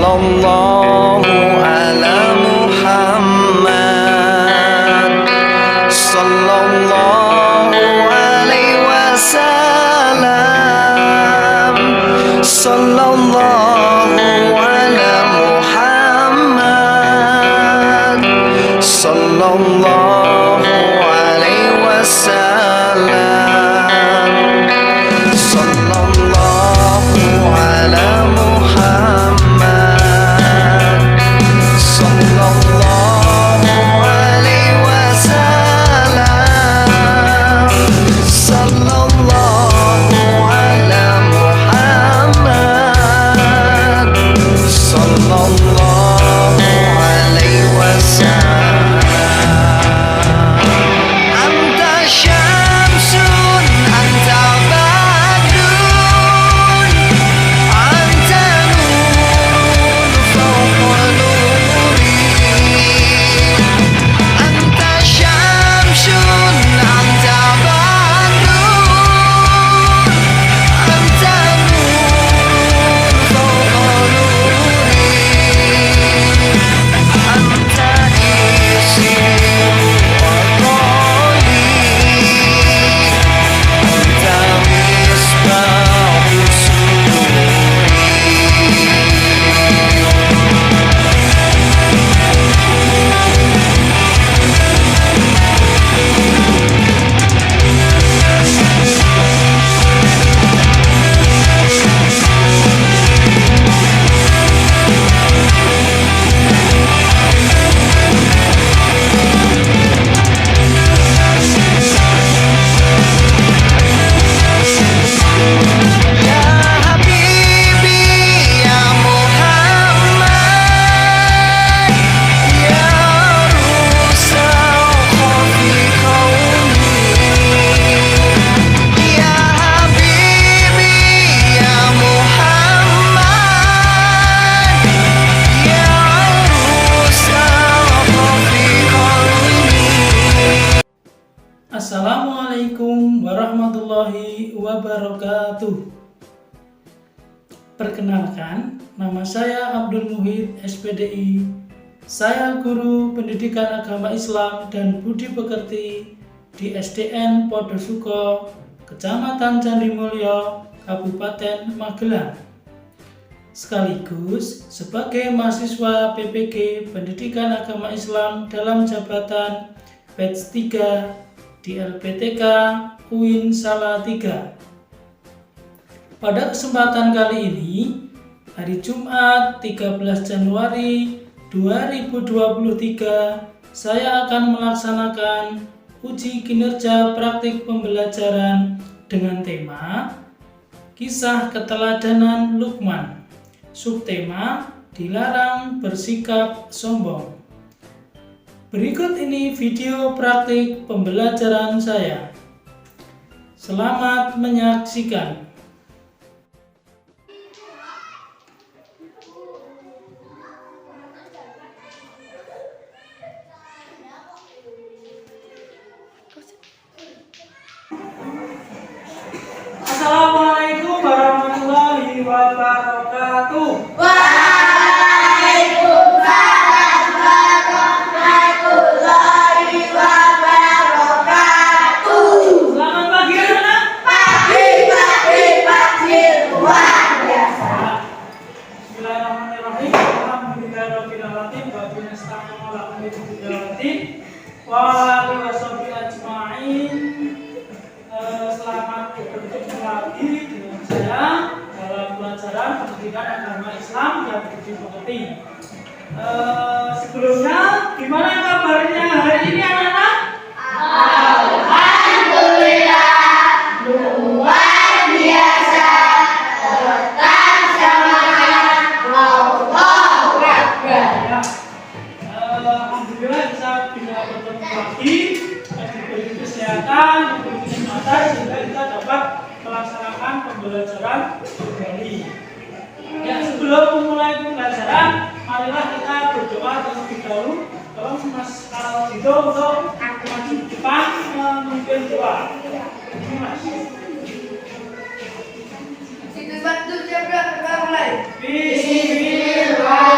Sallallahu ala Muhammad. Sallallahu alaihi wasallam. Sallallahu ala Muhammad. Sallallahu alaihi wasallam. Assalamualaikum warahmatullahi wabarakatuh. Perkenalkan, nama saya Abdul Muhid, SPDI. Saya guru pendidikan agama Islam dan budi pekerti di SDN Podosuko, Kecamatan Candimulyo, Kabupaten Magelang. Sekaligus sebagai mahasiswa PPG Pendidikan Agama Islam dalam jabatan batch 3 di LPTK UIN Salatiga. Pada kesempatan kali ini, hari Jumat 13 Januari 2023, saya akan melaksanakan uji kinerja praktik pembelajaran dengan tema Kisah Keteladanan Luqman. Subtema dilarang bersikap sombong. Berikut ini video praktik pembelajaran saya. Selamat menyaksikan. Assalamualaikum warahmatullahi wabarakatuh. Selamat berjumpa lagi dengan saya dalam pelajaran pendidikan agama Islam dan budi pekerti. Sebelumnya, gimana kabarnya hari ini anak-anak? Alhamdulillah, luar biasa, tetap semangat, Allahu Akbar. Alhamdulillah bisa bertemu lagi, diberi kesehatan, diberi kesempatan sehingga kita dapat melaksanakan pembelajaran kembali. Ya, sebelum memulai pembelajaran, marilah kita berdoa terlebih dahulu. Tolong Mas Dito untuk maju ke depan memimpin doa. Ini Mas. Situ bantu siapa mulai. Bismillah.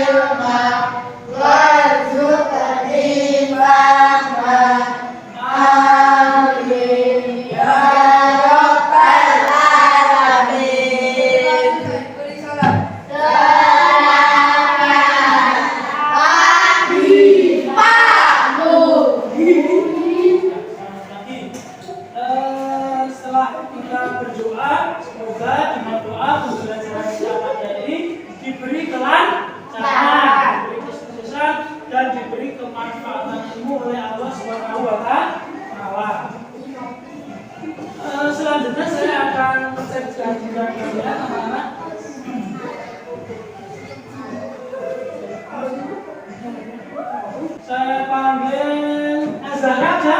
ilma warzuqni fahma. Amin ya rabbal alamin. Setelah kita berdoa, semoga dengan doa pembelajaran kita pada ini diberi kelancaran, diberi kesuksesan, dan diberi kemanfaatan ilmu oleh Allah Subhanahu wa Ta'ala. Selanjutnya saya akan menceritakan kalian anak-anak. Saya panggil Azhara aja.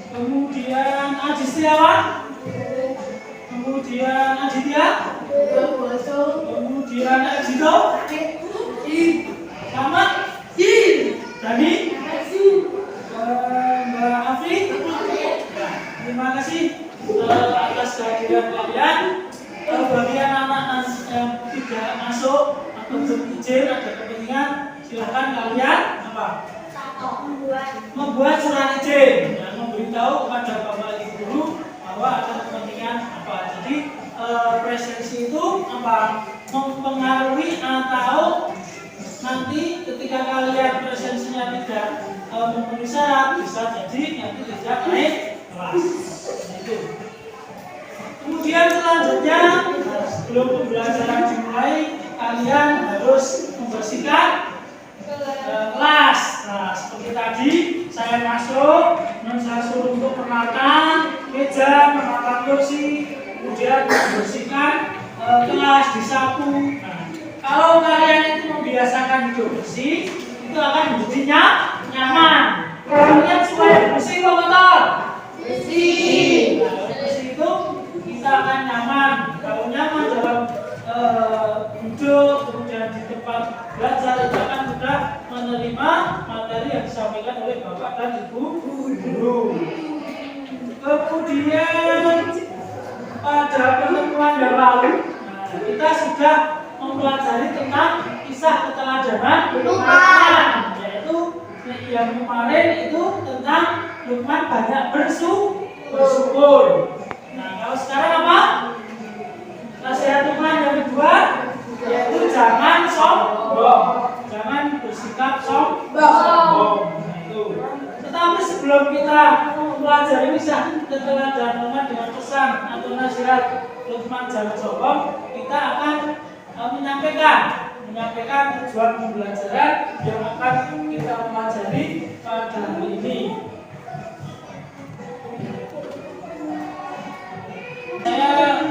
Kemudian Aji Setiawan, kemudian Aditya, kemudian Ajito, sama Dani, Mbak Afri. Terima kasih atas kehadiran kalian. Bagi anak-anak yang tidak masuk atau belum izin ada kepentingan, silakan kalian membuat surat izin dan memberitahu kepada bapak ibu guru bahwa ada kepentingan apa. Jadi presensi itu mempengaruhi atau nanti ketika kalian presensinya tidak memenuhi syarat bisa jadi nanti tidak naik kelas. Itu. Kemudian selanjutnya sebelum pembelajaran dimulai kalian harus membersihkan kelas. Nah, seperti tadi saya masuk dan saya suruh untuk menata meja, menata kursi, kemudian membersihkan kelas, disapu. Nah, kalau kalian itu membiasakan hidup bersih, itu akan menjadi nyaman. Kalian supaya bersih atau kotor? Bersih. Nah, kalau bersih itu kita akan nyaman. Kalau nyaman dalam duduk, kemudian di tempat belajar itu akan mudah menerima materi yang disampaikan oleh bapak dan ibu guru. Kemudian pada pertemuan yang lalu, kita sudah mempelajari tentang kisah keteladanan Luqman, yaitu yang kemarin itu tentang Luqman banyak bersyukur. Nah, kalau sekarang apa? Nasihat Luqman yang kedua yaitu jangan sombong, jangan bersikap sombong. Nah, itu. Tetapi sebelum kita mempelajari kisah keteladanan Luqman dengan pesan atau nasihat Luqman jangan sombong, kita akan menyampaikan tujuan pembelajaran yang akan kita pelajari pada hari ini. Saya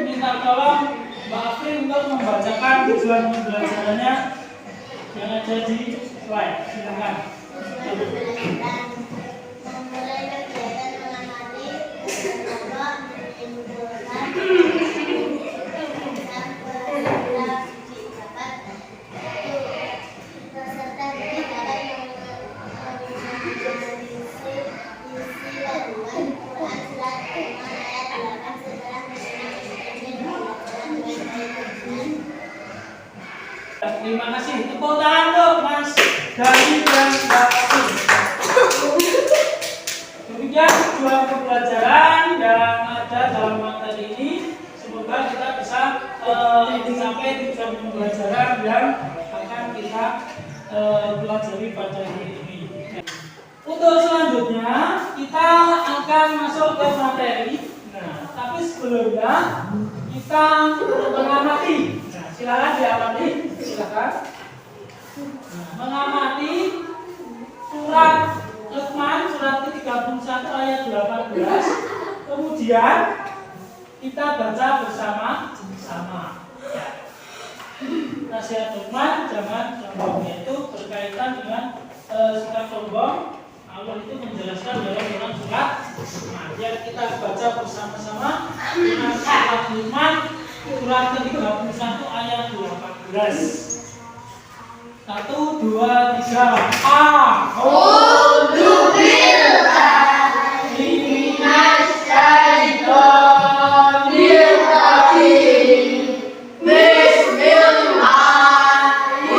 minta tolong Mbak Afri untuk membacakan tujuan pembelajarannya yang ada di slide. Silakan. Memulai kegiatan mengamati Allah menimbulkan peserta didik dapat mengisi kandungan Quran surat Luqman ayat 8 setelah Terima kasih. Tepuk tangan untuk Mas Dani dan Mbak Afri. Demikian tujuan pembelajaran yang ada dalam materi ini. Semoga kita bisa mencapai tujuan pembelajaran yang akan kita pelajari pada hari ini. Untuk selanjutnya kita akan masuk ke materi. Nah, tapi sebelumnya kita mengamati. Nah, silakan diamati. Silakan. Nah, mengamati surat Luqman surat ke-31 ayat 18. Kemudian kita baca bersama-sama. Nasihat Luqman jangan sombong, yaitu berkaitan dengan sikap sombong. Allah itu menjelaskan dalam Quran surat Luqman. Ya, kita baca bersama-sama dengan surat Luqman surat ke-31 ayat 18. 1, 2, 3. A'udzu billahi minasyaitonir rajim. Bismillahirrahmanirrahim.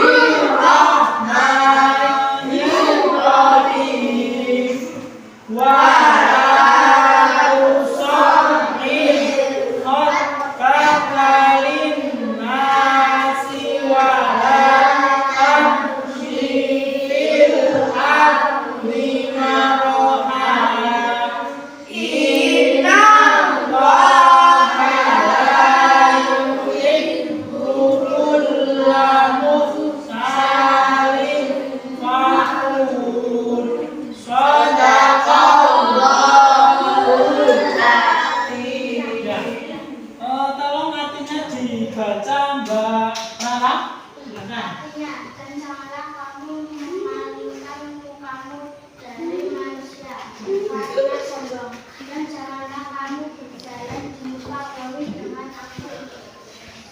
selanjutnya, dan janganlah kamu memalingkan mukamu dari manusia karena sombong, dan janganlah kamu berjalan di muka bumi dengan takut.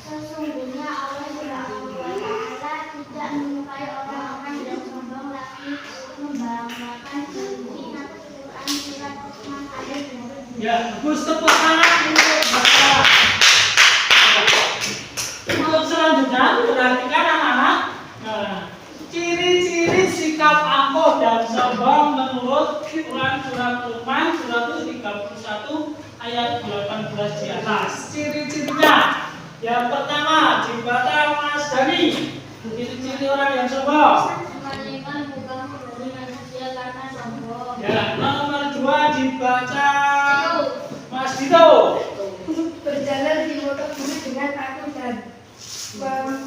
Sesungguhnya Allah Subhanahu wa Ta'ala tidak menyukai orang-orang yang sombong lagi membanggakan diri. Quran surat 6 ayat 2. Ya, bagus, tepuk tangan untuk Bapak. Untuk selanjutnya, perhatikan anak-anak. Nah, ciri-ciri sikap angkuh dan sombong menurut Quran surat Luqman surat 31 ayat 18 di atas. Ciri-cirinya, yang pertama, jembatan Mas Dani. Ciri-ciri orang yang sombong. Memalingkan mukamu dari manusia karena sombong. Ya, nomor 2 dibaca Mas Dito. Berjalan di muka bumi dengan takut dan membanggakan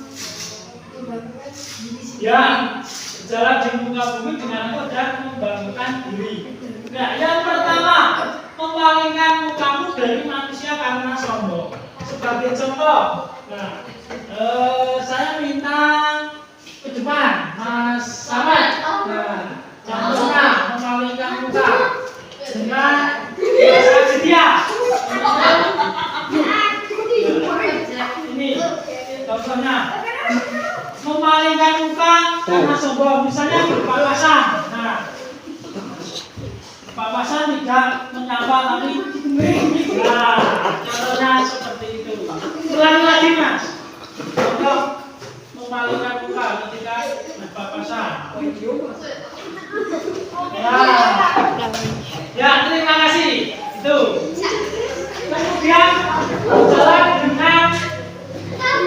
diri sendiri. Ya, berjalan di muka bumi dengan takut dan membanggakan diri. Nah, yang pertama, memalingkan mukamu dari manusia karena sombong. Sebagai contoh, nah, saya minta ke depan, Mas Samad. Nah, contohnya memalingkan muka dengan bahasa India. Ini contohnya memalingkan muka karena sombong, misalnya berpapasan. Nah, papasan tidak menyapa tapi nah, contohnya seperti itu. Ulangi lagi Mas. Contoh memalingkan muka ketika berpapasan. Ya, terima kasih. Itu. Kemudian jalan dengan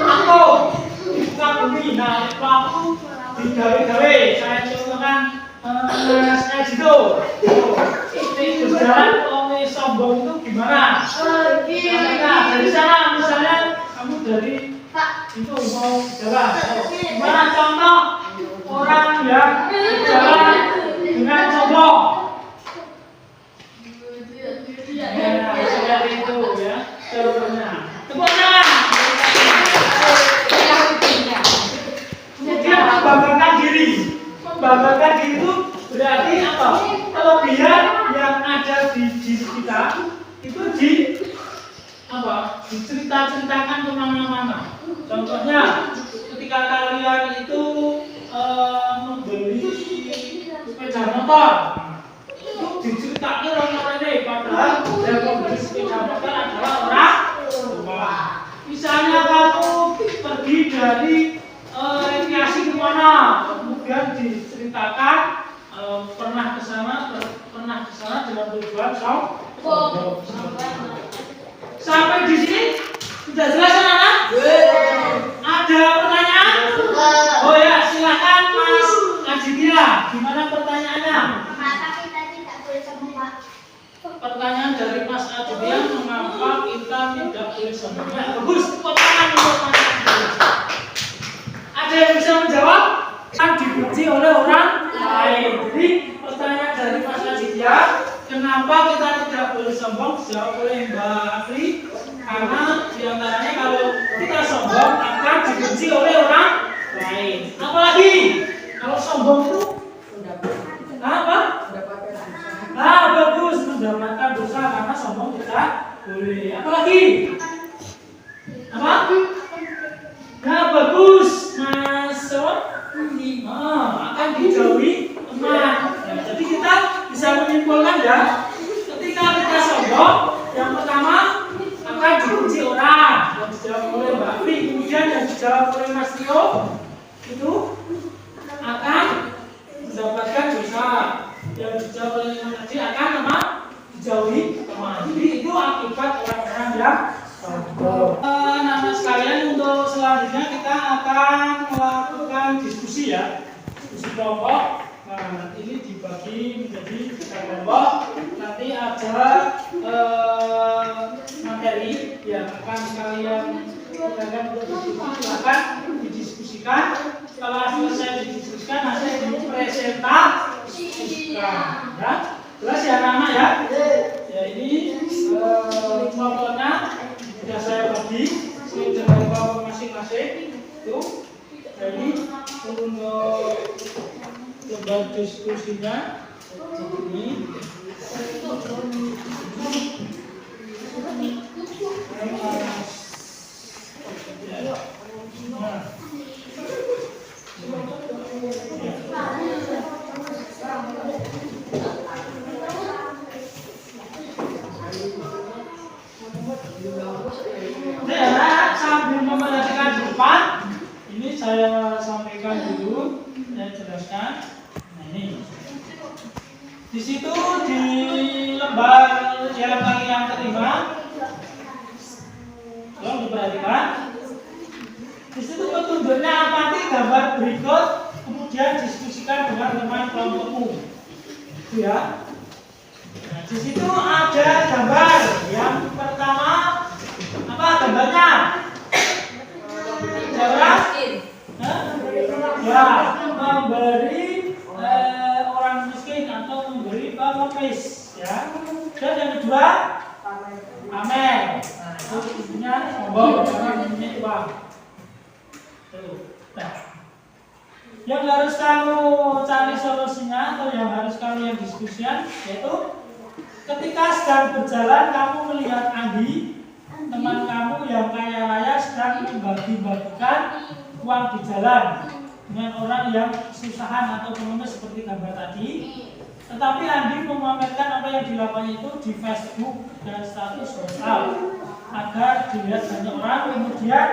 aku buka bumi. Nah, waktu digawe-gawe saya contohkan saya gitu. Ini berjalan oleh sombong itu gimana? Nah, dari sana misalnya kamu dari itu mau jalan. Gimana contoh orang yang berjalan dengan sombong? Ya, seperti itu ya. Contohnya. Tepuk tangan. Kemudian membanggakan diri. Membanggakan diri itu berarti apa? Kelebihan yang ada di diri kita itu diceritakan kemana-mana. Contohnya, ketika kalian itu membeli sepeda motor, itu diceritakan orang ini, padahal yang membeli sepeda motor adalah orang tua. Misalnya kamu pergi dari rekreasi kemana, kemudian diceritakan pernah ke sana dengan tujuan sombong. Sampai di sini sudah jelas anak-anak? Ada pertanyaan? Oh ya, silakan Mas Aditya. Gimana pertanyaannya? Maka kita tidak boleh sombong, Pak. Pertanyaan dari Mas Aditya, mengapa kita tidak boleh sombong? Ya, bagus. Tepuk tangan untuk Mas Aditya. Ada yang bisa menjawab? Kan dibenci oleh orang lain. Jadi pertanyaan dari Mas Aditya, kenapa kita tidak boleh sombong? Dijawab oleh Mbak Afri. Karena diantaranya kalau kita sombong akan dibenci oleh orang lain. Apalagi kalau sombong itu apa? Nah, bagus, mendapatkan dosa karena sombong tidak boleh. Apalagi? Apa? Nah, bagus, Mas. Akan dijauhi teman. Nah, jadi kita bisa menyimpulkan ya, ketika kita sombong, yang pertama akan dibenci orang, yang dijawab oleh Mbak Fi, kemudian yang dijawab oleh Mas Tio itu akan mendapatkan dosa, yang dijawab oleh Mas Haji akan apa? Dijauhi teman. Jadi itu akibat orang-orang yang sombong. Anak-anak sekalian, untuk selanjutnya kita akan melakukan diskusi ya, diskusi kelompok. Nah, ini dibagi menjadi 3 kelompok. Nanti ada materi yang akan kalian gunakan untuk diskusi. Silakan didiskusikan. Setelah selesai didiskusikan, nanti dipresentasikan. Ya, jelas ya anak-anak ya. Ya, ini kelompoknya sudah saya bagi dengan kelompok masing-masing. Tuh, jadi untuk coba diskusinya. Ini. Nah, sambil memperhatikan depan, ini saya sampaikan dulu, saya jelaskan. Nah ini, di situ di lembar yang kelima, tolong diperhatikan. Di situ petunjuknya amati gambar berikut, kemudian diskusikan dengan teman kelompokmu. Itu ya. Nah, di situ ada gambar yang pertama. Apa gambarnya? Jelas? Ya, memberi orang miskin atau memberi pengemis, ya. Dan yang kedua, pamer. Nah, itu intinya sombong karena punya uang. Nah, yang harus kamu cari solusinya atau yang harus kalian diskusikan yaitu ketika sedang berjalan kamu melihat Andi, teman kamu yang kaya raya sedang membagi-bagikan uang di jalan dengan orang yang kesusahan atau pengemis seperti gambar tadi. Tetapi Andi memamerkan apa yang dilakukannya itu di Facebook dan status sosial agar dilihat banyak orang, kemudian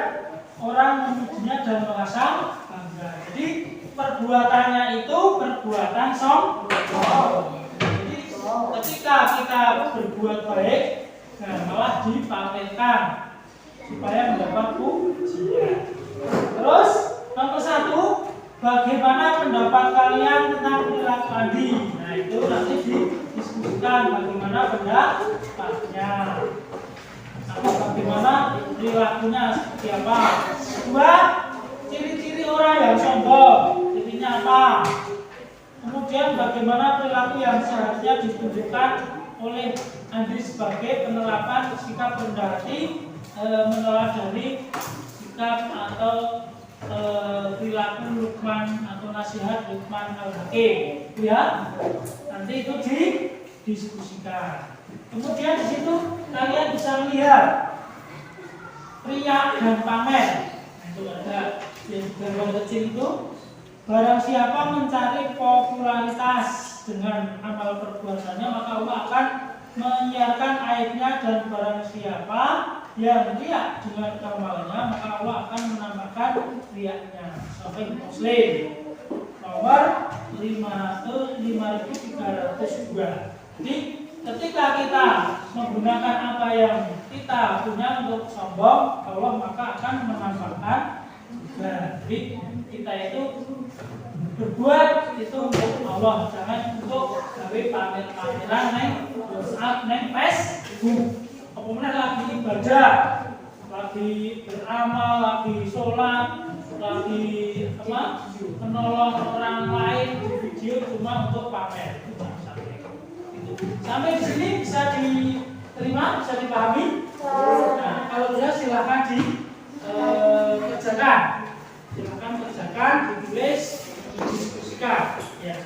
orang memujinya dan merasa bangga. Jadi perbuatannya itu perbuatan sombong. Jadi ketika kita berbuat baik, nah, malah dipamerkan supaya mendapat pujian. Terus nomor 1, bagaimana pendapat kalian tentang perilaku Andi? Nah itu nanti didiskusikan bagaimana pendapatnya. Atau bagaimana perilakunya seperti apa. 2, ciri-ciri orang yang sombong, cirinya apa. Kemudian bagaimana perilaku yang seharusnya ditunjukkan oleh Andi sebagai penerapan sikap rendah hati, menolak dari sikap atau perilaku Luqman atau nasihat Luqman Al-Hakim, ya. Nanti itu didiskusikan. Kemudian di situ kalian bisa melihat riya dan pamer. Nah, itu ada yang gambar kecil itu. Barang siapa mencari popularitas dengan amal perbuatannya, maka Allah akan menyiarkan aibnya, dan barang siapa yang riya dengan amalnya, maka Allah akan menambahkan riyanya. Sahih Muslim nomor 5302. Jadi ketika kita menggunakan apa yang kita punya untuk sombong, Allah maka akan menambahkan. Jadi kita itu berbuat itu untuk Allah, jangan untuk gawe pamer-pameran neng WhatsApp, neng Facebook. Kemudian lagi ibadah, lagi beramal, lagi sholat, lagi menolong orang lain di video cuma untuk pamer. Sampai di sini bisa diterima, bisa dipahami. Nah, kalau bisa silahkan dikerjakan, ditulis, didiskusikan. Ya.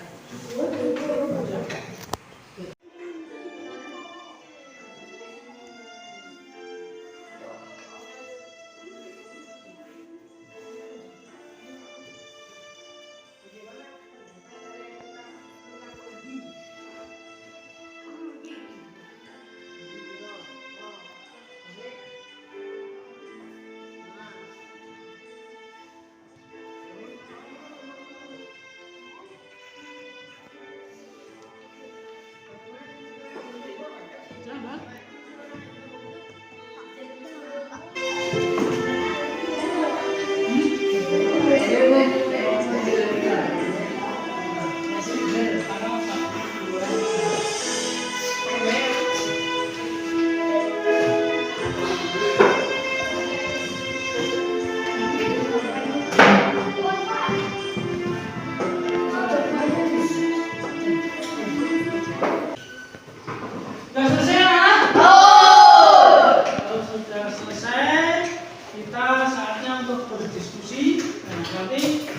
Kita saatnya untuk berdiskusi. Nah, nanti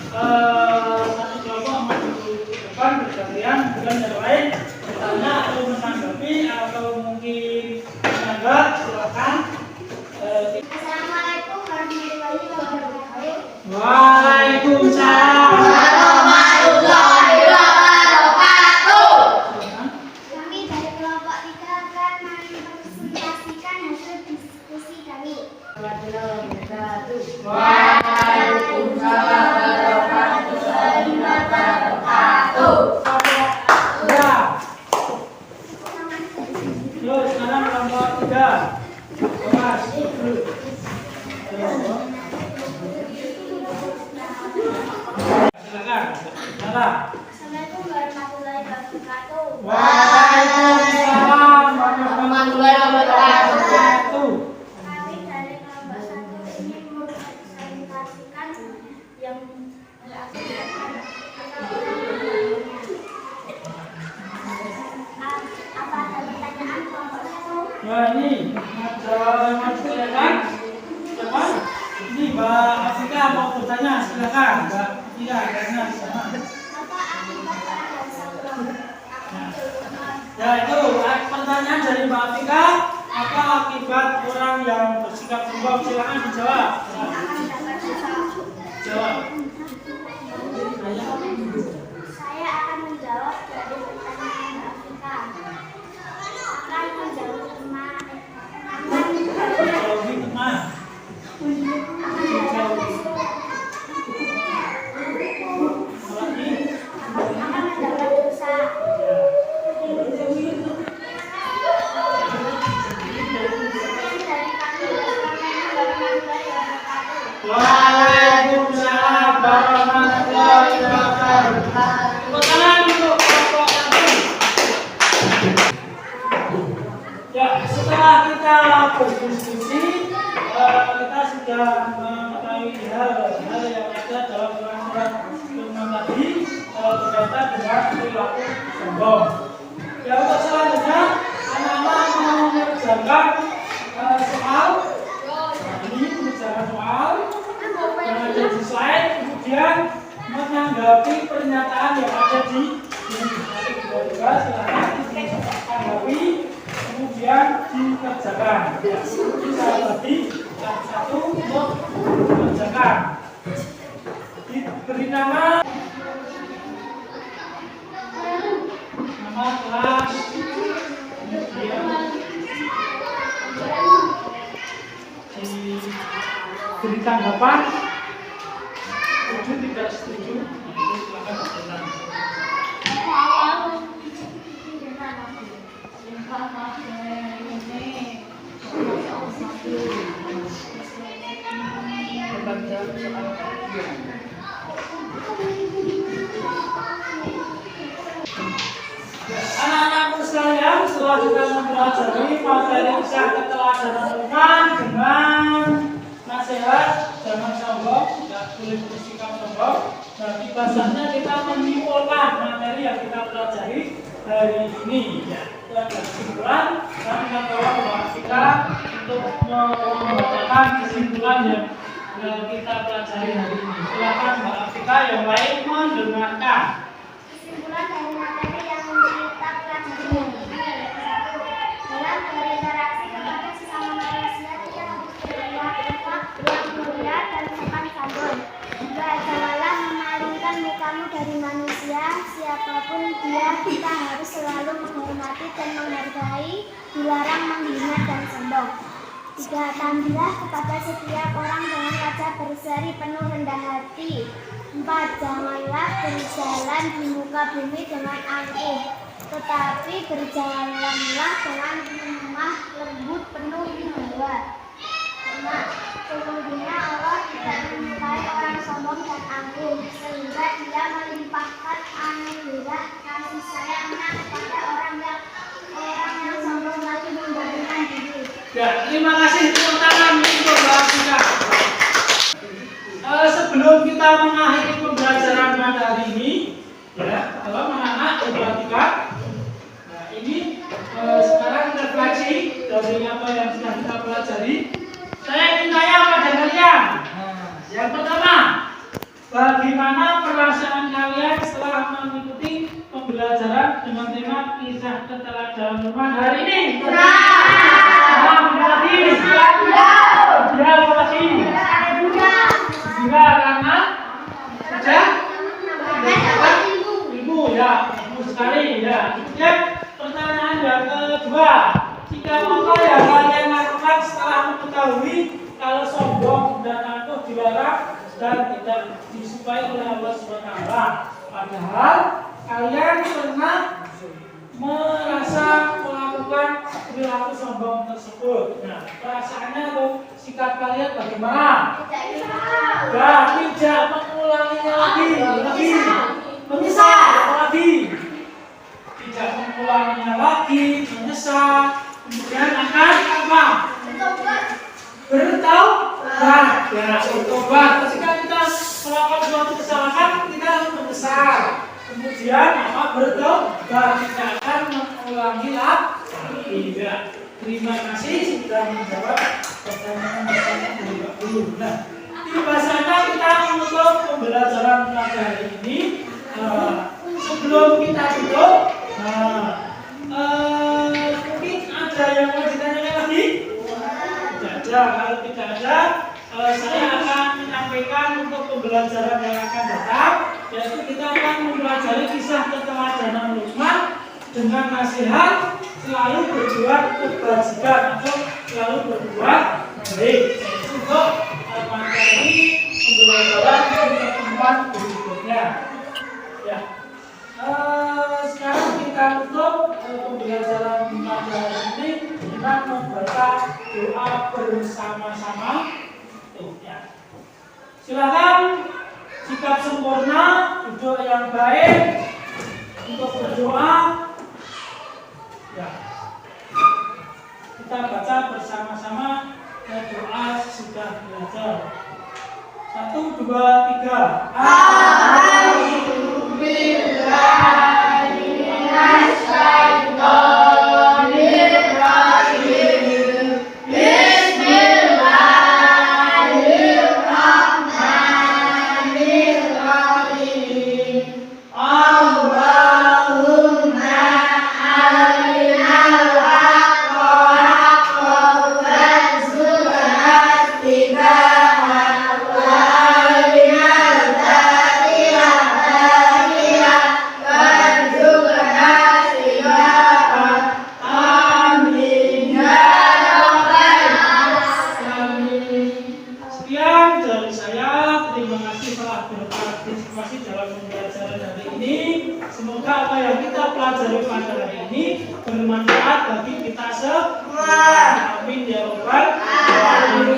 Waalaikumsalam warahmatullahi wabarakatuh. Kami dari kelompok 3 akan mempresentasikan hasil diskusi kami. Waalaikumsalam warahmatullahi wabarakatuh. Ya. Yuk, sekarang kelompok 3. Kelas. Silakan. Salah. Assalamualaikum warahmatullahi wabarakatuh. Waalaikumsalam warahmatullahi wabarakatuh. Kami dari kelompok 1 ingin mempresentasikan yang berakibatkan atau apa ada pertanyaan kelompok 1? Nah, ini ada silakan. Silakan. Ini Mbak Afika mau bertanya, silakan. Mbak Afika, tanya sama. Apa akibat terhadap sebelum Ya itu pertanyaan dari Mbak Afika. Apa akibat orang yang bersikap sombong? Silakan dijawab. Jawab. Saya akan menjawab dari pertanyaan Mbak Afika. Akan menjauhi teman. Jauhi teman. Lagi. Akan mendapat dosa. Dari kami warahmatullahi wabarakatuh. Waalaikumsalam warahmatullahi wabarakatuh. Tepuk tangan untuk kelompok 1. Ya, setelah kita berdiskusi, kita sudah mengetahui hal-hal yang ada dalam surat firman tadi berkaitan dengan perilaku sombong. Ya, untuk selanjutnya, anak-anak mau mengerjakan soal. Ini mengerjakan soal yang ada di slide, kemudian menanggapi pernyataan yang ada di sini. Silakan tanggapi, kemudian dikerjakan. Bisa bagi satu untuk dikerjakan. Diberi nama kelas, kemudian diberi tanggapan setuju tidak setuju. Itu silakan berkenan. Anak-anakku sekalian, setelah kita mempelajari materi kisah keteladanan teman dengan nasihat jangan sombong, tidak boleh bersikap sombong. Nah, biasanya kita menyimpulkan materi yang kita pelajari hari ini. Ya, itu adalah kesimpulan. Kami akan bawa Mbak Afika untuk membacakan kesimpulan yang kita pelajari hari ini. Silakan Mbak Afika, yang lain mendengarkan. Kesimpulan dari materi yang kita pelajari ini. 1. Dalam berinteraksi kepada sesama manusia tidak harus berperilaku yang mulia dan sopan santun. 2. Janganlah memalingkan mukamu dari manusia, siapapun dia, kita harus selalu menghormati dan menghargai, dilarang menghina dan sombong. 3. Tampillah kepada setiap orang dengan wajah berseri penuh rendah hati. 4. Janganlah berjalan di muka bumi dengan angkuh, tetapi berjalanlah dengan lemah lembut penuh wibawa. 5. Sesungguhnya Allah tidak menyukai orang sombong dan angkuh, sehingga Dia melimpahkan anugerah kasih sayangnya kepada orang yang sombong lagi membanggakan diri. Ya, terima kasih tepuk tangan untuk Mbak Afika. Sebelum kita mengakhiri pembelajaran pada hari ini, ya, kalau anak-anak diperhatikan, nah ini sekarang refleksi dari apa yang sudah kita pelajari. Saya ingin tanya pada kalian. Yang pertama, bagaimana perasaan kalian setelah mengikuti pembelajaran dengan tema kisah keteladanan teman hari ini? Ya, terima kasih. gembira karena sudah mendapat ilmu ya, bagus sekali ya. Kemudian pertanyaan yang kedua, jika apa yang kalian lakukan setelah mengetahui kalau sombong dan angkuh dilarang dan tidak disukai oleh Allah SWT, padahal kalian pernah merasa melakukan perilaku sombong tersebut. Nah, perasaannya atau sikap kalian bagaimana? Tidak mengulanginya lagi, menyesal lagi, tidak mengulanginya lagi, menyesal, kemudian akan apa? Bertaubat. Ya, bertobat. Ketika kita melakukan suatu kesalahan, kita harus menyesal. Kemudian apa? Bertobat. Tidak akan mengulangi lagi. Ya. Terima kasih sudah menjawab pertanyaan dari Pak Guru. Nah, di bahasanya kita menutup pembelajaran pada hari ini. Sebelum kita tutup, mungkin ada yang mau ditanyakan lagi? Kalau tidak ada, saya akan menyampaikan untuk pembelajaran yang akan datang, yaitu kita akan mempelajari kisah keteladanan Luqman dengan nasihat selalu berbuat kebajikan atau selalu berbuat baik. Untuk materi pembelajaran di pertemuan berikutnya. Ya. Sekarang kita tutup pembelajaran pada hari ini dengan membaca doa bersama-sama. Ya. Silakan sikap sempurna, duduk yang baik untuk berdoa. Ya. Kita baca bersama-sama doa sudah belajar. 1, 2, 3.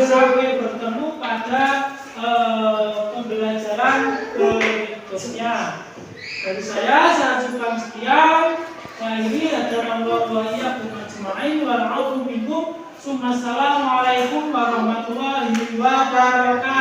Sampai bertemu pada pembelajaran berikutnya. Dari saya cukupkan sekian. Akhiri hadanallahu wa iyyakum ajma'in wal 'afwu minkum. Assalamualaikum warahmatullahi wabarakatuh.